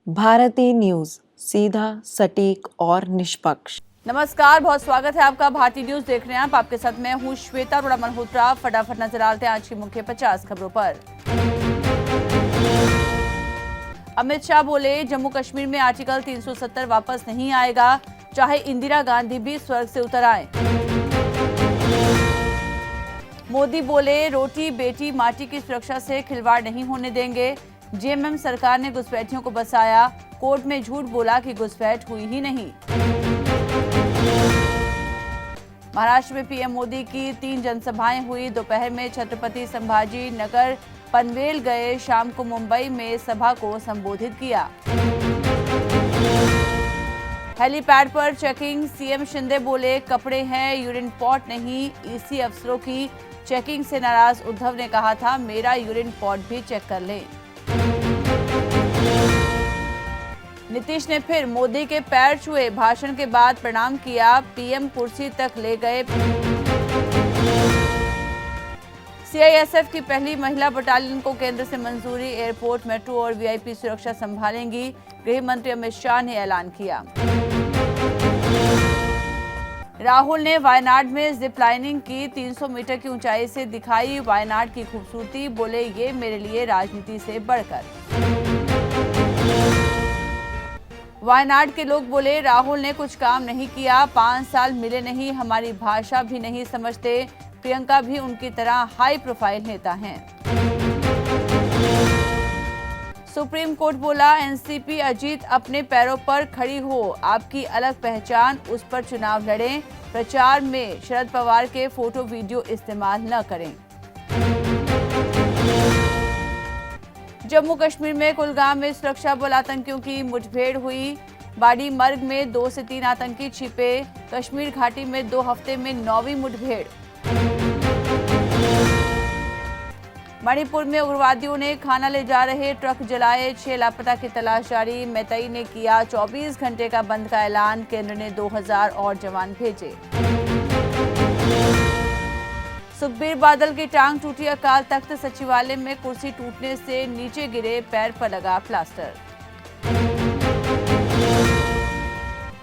Bharti news, सीधा, सटीक और निष्पक्ष। नमस्कार, बहुत स्वागत है आपका। भारती न्यूज देख रहे हैं आप। आपके साथ मैं हूं श्वेता अरोड़ा मल्होत्रा। फटाफट नजर डालते हैं आज की मुख्य 50 खबरों पर। अमित शाह बोले, जम्मू कश्मीर में आर्टिकल 370 वापस नहीं आएगा, चाहे इंदिरा गांधी भी स्वर्ग से उतर आए। मोदी बोले, रोटी बेटी माटी की सुरक्षा से खिलवाड़ नहीं होने देंगे। जेएमएम सरकार ने घुसपैठियों को बसाया, कोर्ट में झूठ बोला कि घुसपैठ हुई ही नहीं। महाराष्ट्र में पीएम मोदी की 3 जनसभाएं हुई। दोपहर में छत्रपति संभाजी नगर पनवेल गए, शाम को मुंबई में सभा को संबोधित किया। हेलीपैड पर चेकिंग, सीएम शिंदे बोले, कपड़े हैं यूरिन पॉट नहीं। ईसी अफसरों की चेकिंग से नाराज उद्धव ने कहा था, मेरा यूरिन पॉट भी चेक कर लें। नीतीश ने फिर मोदी के पैर छुए, भाषण के बाद प्रणाम किया, पीएम कुर्सी तक ले गए। सीआईएसएफ की पहली महिला बटालियन को केंद्र से मंजूरी, एयरपोर्ट, मेट्रो और वीआईपी सुरक्षा संभालेंगी, गृह मंत्री अमित शाह ने ऐलान किया। राहुल ने वायनाड में जिप लाइनिंग की, 300 मीटर की ऊंचाई से दिखाई वायनाड की खूबसूरती, बोले, ये मेरे लिए राजनीति से बढ़कर। वायनाड के लोग बोले, राहुल ने कुछ काम नहीं किया, 5 साल मिले नहीं, हमारी भाषा भी नहीं समझते। प्रियंका भी उनकी तरह हाई प्रोफाइल नेता हैं। सुप्रीम कोर्ट बोला, एनसीपी अजीत अपने पैरों पर खड़ी हो, आपकी अलग पहचान, उस पर चुनाव लड़ें, प्रचार में शरद पवार के फोटो वीडियो इस्तेमाल न करें। जम्मू कश्मीर में कुलगाम में सुरक्षा बल आतंकियों की मुठभेड़ हुई। बाड़ी मर्ग में 2 से 3 आतंकी छिपे। कश्मीर घाटी में 2 हफ्ते में 9वीं मुठभेड़। मणिपुर में उग्रवादियों ने खाना ले जा रहे ट्रक जलाए, 6 लापता की तलाश जारी। मैतई ने किया 24 घंटे का बंद का ऐलान, केंद्र ने 2000 और जवान भेजे। सुखबीर बादल की टांग टूटी, अकाल तख्त सचिवालय में कुर्सी टूटने से नीचे गिरे, पैर पर लगा प्लास्टर।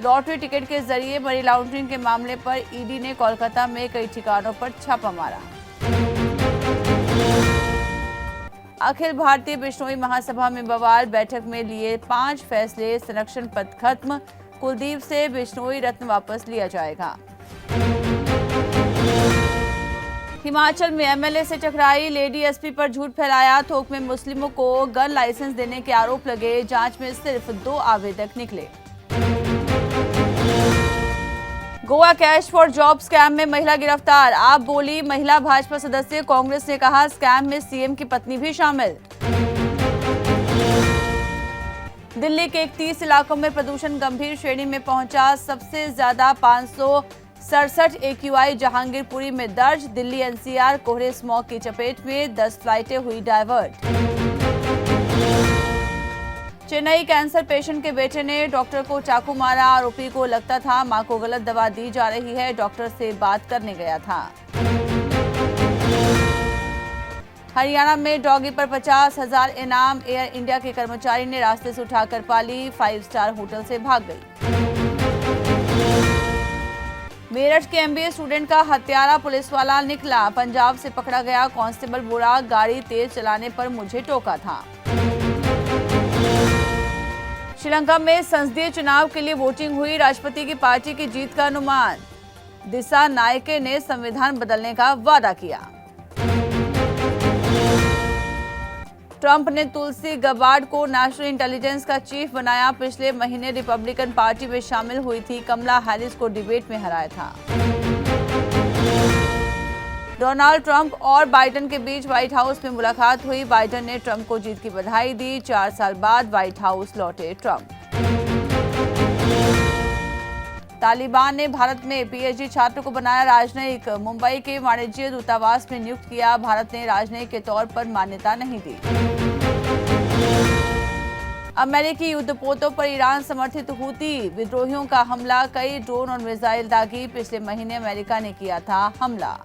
लॉटरी टिकट के जरिए मनी लॉन्ड्रिंग के मामले पर ईडी ने कोलकाता में कई ठिकानों पर छापा मारा। अखिल भारतीय बिश्नोई महासभा में बवाल, बैठक में लिए 5 फैसले, संरक्षण पद खत्म, कुलदीप से बिश्नोई रत्न वापस लिया जाएगा। हिमाचल में एमएलए से टकराई, लेडी एसपी पर झूठ फैलाया, थोक में मुस्लिमों को गन लाइसेंस देने के आरोप लगे, जांच में सिर्फ 2 आवेदक निकले। Goa cash for job scam में महिला गिरफ्तार, आप बोली महिला भाजपा सदस्य, कांग्रेस ने कहा स्कैम में सीएम की पत्नी भी शामिल। दिल्ली के 31 इलाकों में प्रदूषण गंभीर श्रेणी में पहुंचा, सबसे ज्यादा 567 एक्यूआई जहांगीरपुरी में दर्ज। दिल्ली एनसीआर कोहरे स्मॉग की चपेट में, 10 फ्लाइटें हुई डायवर्ट। चेन्नई कैंसर पेशेंट के बेटे ने डॉक्टर को चाकू मारा, आरोपी को लगता था मां को गलत दवा दी जा रही है, डॉक्टर से बात करने गया था। हरियाणा में डॉगी पर 50,000 इनाम, एयर इंडिया के कर्मचारी ने रास्ते से उठाकर पाली, 5 स्टार होटल से भाग गई। मेरठ के एमबीए स्टूडेंट का हत्यारा पुलिसवाला निकला, पंजाब से पकड़ा गया, कांस्टेबल बोला, गाड़ी तेज चलाने पर मुझे टोका था। श्रीलंका में संसदीय चुनाव के लिए वोटिंग हुई, राष्ट्रपति की पार्टी की जीत का अनुमान, दिशा नायके ने संविधान बदलने का वादा किया। ट्रंप ने तुलसी गबार्ड को नेशनल इंटेलिजेंस का चीफ बनाया, पिछले महीने रिपब्लिकन पार्टी में शामिल हुई थी, कमला हैरिस को डिबेट में हराया था। डोनाल्ड ट्रंप और बाइडेन के बीच व्हाइट हाउस में मुलाकात हुई, बाइडेन ने ट्रंप को जीत की बधाई दी, 4 साल बाद व्हाइट हाउस लौटे ट्रंप। तालिबान ने भारत में पीएचडी छात्र को बनाया राजनयिक, मुंबई के वाणिज्य दूतावास में नियुक्त किया, भारत ने राजनयिक के तौर पर मान्यता नहीं दी। अमेरिकी युद्धपोतों पर ईरान समर्थित हूती विद्रोहियों का हमला, कई ड्रोन और मिसाइल दागी, पिछले महीने अमेरिका ने किया था हमला।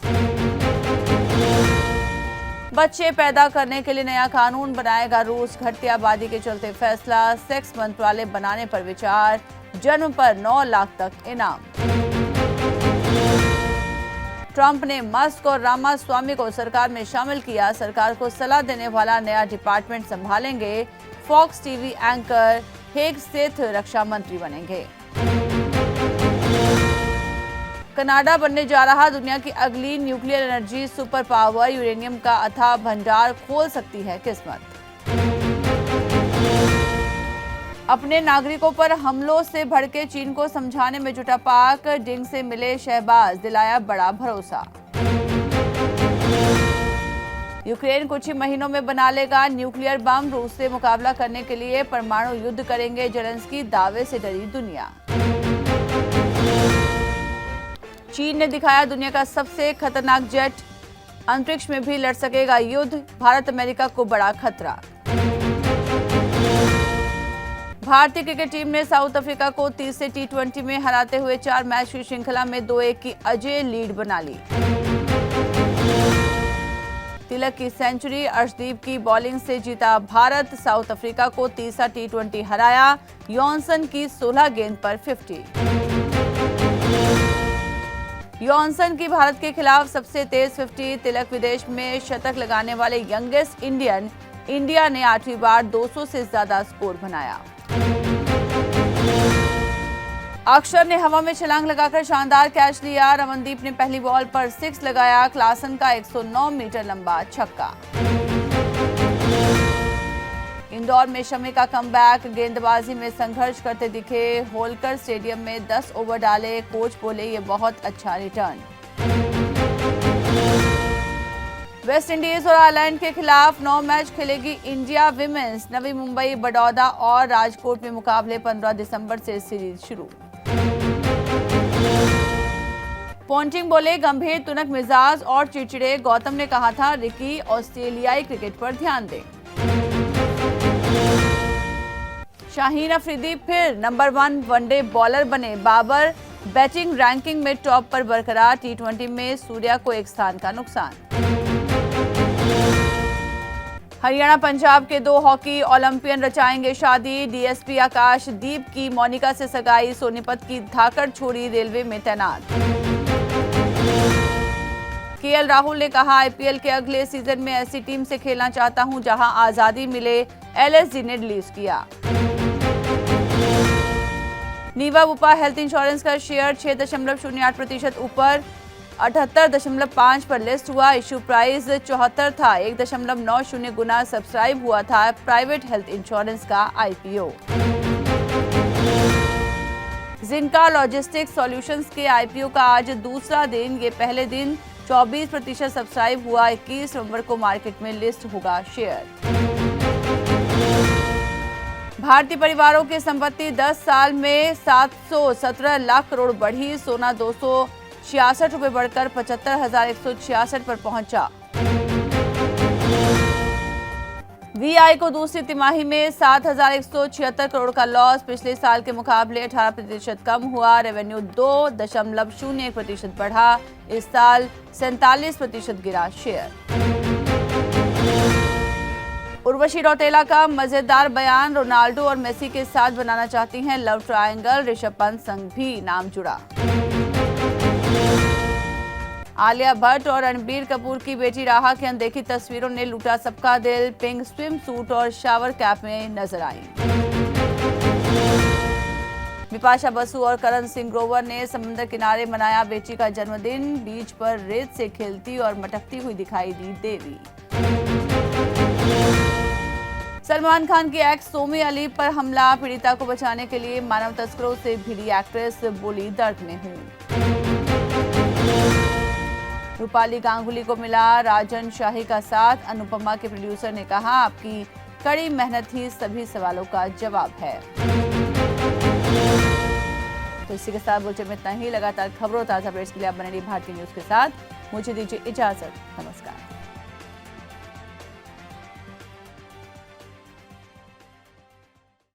बच्चे पैदा करने के लिए नया कानून बनाएगा रूस। घटती आबादी के चलते फैसला। सेक्स मंत्रालय बनाने पर विचार। जन्म पर 9 लाख तक इनाम। ट्रंप ने मस्क और रामास्वामी को सरकार में शामिल किया। सरकार को सलाह देने वाला नया डिपार्टमेंट संभालेंगे। फॉक्स टीवी एंकर हेग स्थित रक्षा मंत्री बनेंगे। कनाडा बनने जा रहा दुनिया की अगली nuclear energy super power. Uranium का अथाह भंडार खोल सकती है किस्मत। अपने नागरिकों पर हमलों से भड़के चीन को समझाने में जुटा पाक। डिंग से मिले शहबाज, दिलाया बड़ा भरोसा। यूक्रेन कुछ ही महीनों में बना लेगा न्यूक्लियर बम। रूस से मुकाबला करने के लिए परमाणु युद्ध करेंगे जेलेंस्की। दावे से डरी दुनिया। चीन ने दिखाया दुनिया का सबसे खतरनाक जेट। अंतरिक्ष में भी लड़ सकेगा युद्ध। भारत अमेरिका को बड़ा खतरा। भारतीय क्रिकेट टीम ने साउथ अफ्रीका को 30 से T20 में हराते हुए 4 मैच की श्रृंखला में 2-1 की अजय लीड बना ली। तिलक की सेंचुरी, अर्शदीप की बॉलिंग से जीता भारत। साउथ अफ्रीका को 30 T20 हराया। यॉनसन की 16 गेंद पर 50। यॉनसन की भारत के खिलाफ सबसे तेज 50। तिलक विदेश में शतक लगाने वाले यंगेस्ट इंडियन। इंडिया ने 8वीं बार 200 से ज्यादा स्कोर बनाया। अक्षर ने हवा में छलांग लगाकर शानदार कैच लिया। रमनदीप ने पहली बॉल पर 6 लगाया। क्लासन का 109 मीटर लंबा छक्का। इंदौर में शमी का कमबैक। गेंदबाजी में संघर्ष करते दिखे। होलकर स्टेडियम में 10 ओवर डाले। कोच बोले ये बहुत अच्छा रिटर्न। वेस्ट इंडीज और आयरलैंड के खिलाफ 9 मैच खेलेगी इंडिया विमेंस। नवी मुंबई, बड़ौदा और राजकोट में मुकाबले। 15 दिसंबर से सीरीज शुरू। पोंटिंग बोले गंभीर, तुनक मिजाज और चिड़चिड़े। गौतम ने कहा था रिकी ऑस्ट्रेलियाई क्रिकेट पर ध्यान दें। शाहीन अफरीदी फिर नंबर 1 वनडे बॉलर बने। बाबर बैटिंग रैंकिंग में टॉप पर बरकरार। T20 में सूर्या को 1 स्थान का नुकसान। हरियाणा पंजाब के 2 हॉकी ओलंपियन रचाएंगे शादी। डीएसपी आकाशदीप की मोनिका से सगाई। सोनीपत की धाकड़ छोड़ी रेलवे में तैनात। केएल राहुल ने कहा आईपीएल के अगले सीजन में ऐसी टीम से खेलना चाहता हूं जहां आजादी मिले। एलएसजी ने रिलीज किया। नीवा बुपा हेल्थ इंश्योरेंस का शेयर 6.08% ऊपर 78.5 पर लिस्ट हुआ। इश्यू प्राइस 74 था। 1.90 गुना सब्सक्राइब हुआ था प्राइवेट हेल्थ इंश्योरेंस का आईपीओ। जिनका लॉजिस्टिक्स सॉल्यूशंस के आईपीओ का आज दूसरा दिन। ये पहले दिन 24% सब्सक्राइब हुआ। 21 नवंबर को मार्केट में लिस्ट होगा शेयर। भारतीय परिवारों की संपत्ति 10 साल में 717 लाख करोड़ बढ़ी। सोना 266 रुपए बढ़कर 75,166 पर पहुंचा। वीआई को दूसरी तिमाही में 7,176 करोड़ का लॉस। पिछले साल के मुकाबले 18% कम हुआ। रेवेन्यू 2.01% बढ़ा। इस साल 47% गिरा शेयर। उर्वशी रौतेला का मजेदार बयान। रोनाल्डो और मेसी के साथ बनाना चाहती हैं लव ट्रायंगल। ऋषभ पंत संग भी नाम जुड़ा। आलिया भट्ट और रणबीर कपूर की बेटी राहा की अनदेखी तस्वीरों ने लूटा सबका दिल। पिंक स्विम सूट और शावर कैप में नजर आई। बिपाशा बसु और करण सिंह ग्रोवर ने समुद्र किनारे मनाया बेटी का जन्मदिन। बीच पर रेत से खेलती और मटकती हुई दिखाई दी देवी। सलमान खान की एक्स सोमी अली पर हमला। पीड़िता को बचाने के लिए मानव तस्करों से भिड़ी एक्ट्रेस। बोली दर्द में हूं। रूपाली गांगुली को मिला राजन शाही का साथ। अनुपमा के प्रोड्यूसर ने कहा आपकी कड़ी मेहनत ही सभी सवालों का जवाब है। तो इसी के साथ बुलेटिन में इतना ही। लगातार खबरों ताजा अपडेट्स के लिए आप बने रहिए भारतीय न्यूज के साथ। मुझे दीजिए इजाजत। नमस्कार।